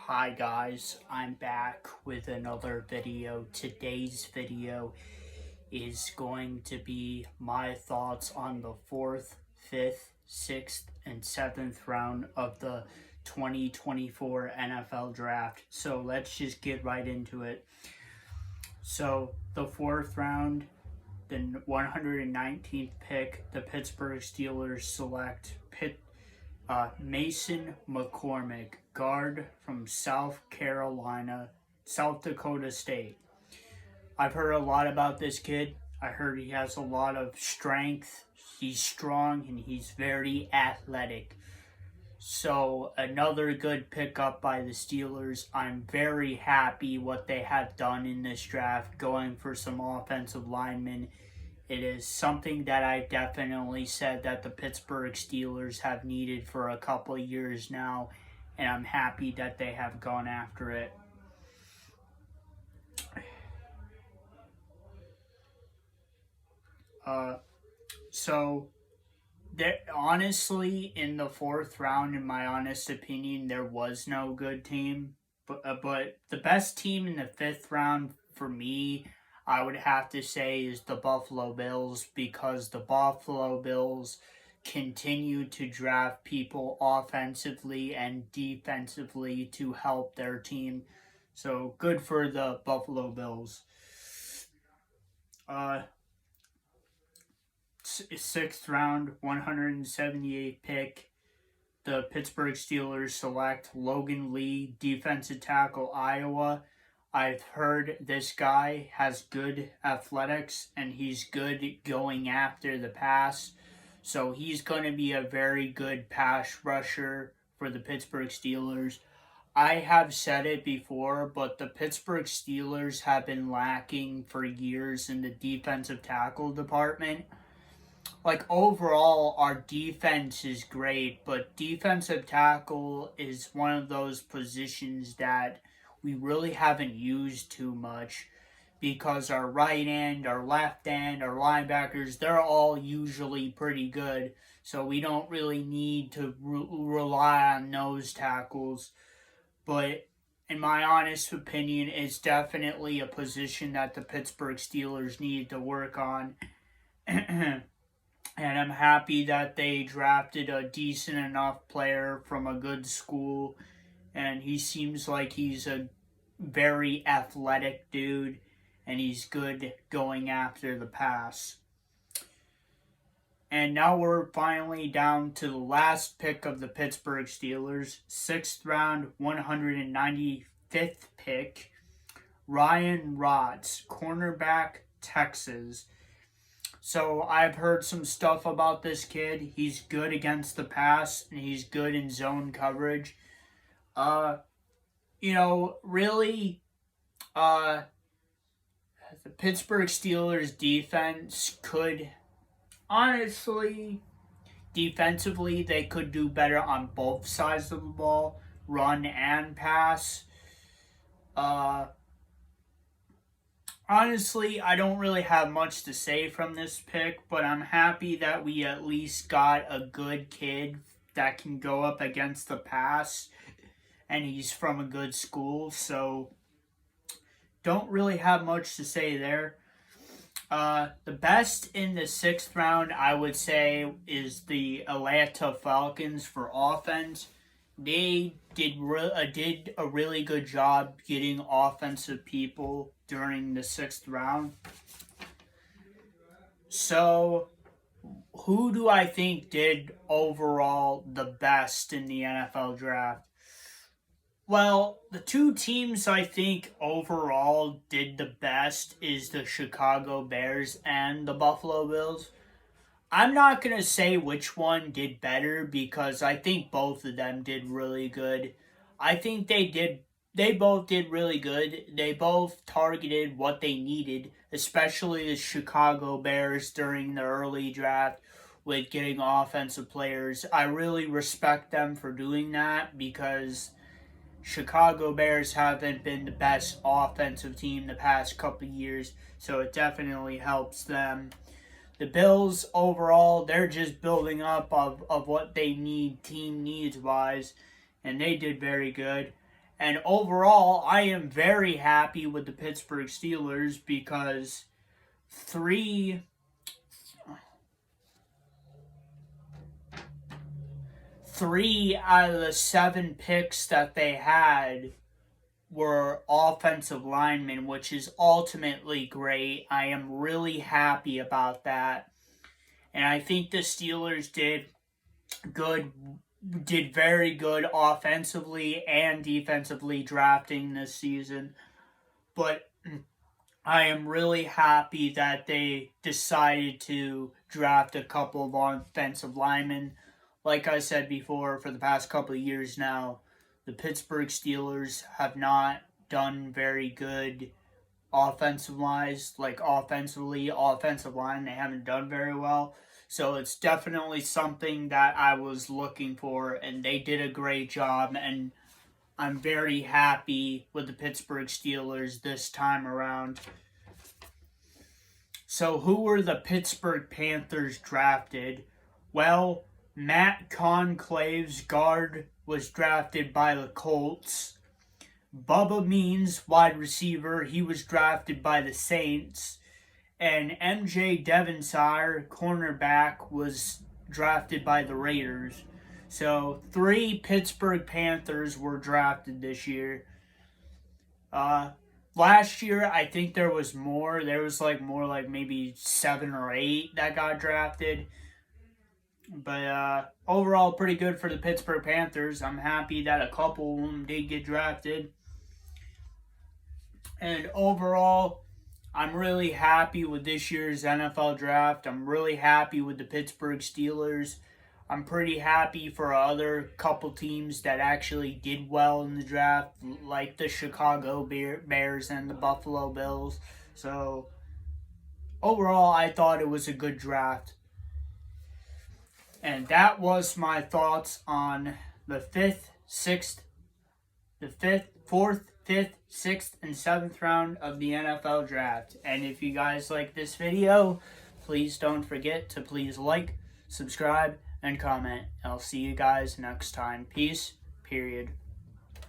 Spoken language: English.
Hi guys, I'm back with another video. Today's video is going to be my thoughts on the 4th, 5th, 6th, and 7th round of the 2024 NFL Draft. So let's just get right into it. So the 4th round, the 119th pick, the Pittsburgh Steelers select Mason McCormick, guard from South Dakota State. I've heard a lot about this kid. I heard he has a lot of strength. He's strong and he's very athletic. So another good pickup by the Steelers. I'm very happy what they have done in this draft, going for some offensive linemen. It is something that I definitely said that the Pittsburgh Steelers have needed for a couple of years now, and I'm happy that they have gone after it. Honestly, in the 4th round, in my honest opinion, there was no good team. But the best team in the 5th round for me, I would have to say, is the Buffalo Bills, because the Buffalo Bills continue to draft people offensively and defensively to help their team. So good for the Buffalo Bills. 6th round, 178 pick. The Pittsburgh Steelers select Logan Lee, defensive tackle, Iowa. I've heard this guy has good athletics and he's good going after the pass. So he's going to be a very good pass rusher for the Pittsburgh Steelers. I have said it before, but the Pittsburgh Steelers have been lacking for years in the defensive tackle department. Overall, our defense is great, but defensive tackle is one of those positions that we really haven't used too much, because our right end, our left end, our linebackers, they're all usually pretty good. So we don't really need to rely on those tackles. But in my honest opinion, it's definitely a position that the Pittsburgh Steelers need to work on. And I'm happy that they drafted a decent enough player from a good school. And he seems like he's a very athletic dude. And he's good going after the pass. And now we're finally down to the last pick of the Pittsburgh Steelers. 6th round, 195th pick. Ryan Rodz, cornerback, Texas. So I've heard some stuff about this kid. He's good against the pass and he's good in zone coverage. Really, the Pittsburgh Steelers defense could, honestly, defensively, they could do better on both sides of the ball, run and pass. Honestly, I don't really have much to say from this pick, but I'm happy that we at least got a good kid that can go up against the pass, and he's from a good school, so don't really have much to say there. The best in the 6th round, I would say, is the Atlanta Falcons for offense. They did a really good job getting offensive people during the 6th round. So, who do I think did overall the best in the NFL draft? Well, the two teams I think overall did the best is the Chicago Bears and the Buffalo Bills. I'm not going to say which one did better, because I think both of them did really good. I think they both did really good. They both targeted what they needed, especially the Chicago Bears during the early draft with getting offensive players. I really respect them for doing that, because Chicago Bears haven't been the best offensive team the past couple of years, so it definitely helps them. The Bills, overall, they're just building up of what they need team needs-wise, and they did very good. And overall, I am very happy with the Pittsburgh Steelers because three out of the 7 picks that they had were offensive linemen, which is ultimately great. I am really happy about that. And I think the Steelers did very good offensively and defensively drafting this season. But I am really happy that they decided to draft a couple of offensive linemen. Like I said before, for the past couple of years now, the Pittsburgh Steelers have not done very good offensive-wise. Like offensive line, they haven't done very well. So it's definitely something that I was looking for, and they did a great job, and I'm very happy with the Pittsburgh Steelers this time around. So who were the Pittsburgh Panthers drafted? Well, Matt Conclave's guard was drafted by the Colts. Bubba Means, wide receiver, he was drafted by the Saints. And MJ Devonshire, cornerback, was drafted by the Raiders. So 3 Pittsburgh Panthers were drafted this year. Last year, I think there was more. There was more like maybe 7 or 8 that got drafted. But overall, pretty good for the Pittsburgh Panthers. I'm happy that a couple of them did get drafted. And overall, I'm really happy with this year's NFL draft. I'm really happy with the Pittsburgh Steelers. I'm pretty happy for other couple teams that actually did well in the draft, like the Chicago Bears and the Buffalo Bills. So, overall, I thought it was a good draft. And that was my thoughts on the 4th, 5th, 6th, and 7th round of the NFL draft. And if you guys like this video, please don't forget to please like, subscribe, and comment. I'll see you guys next time. Peace, period.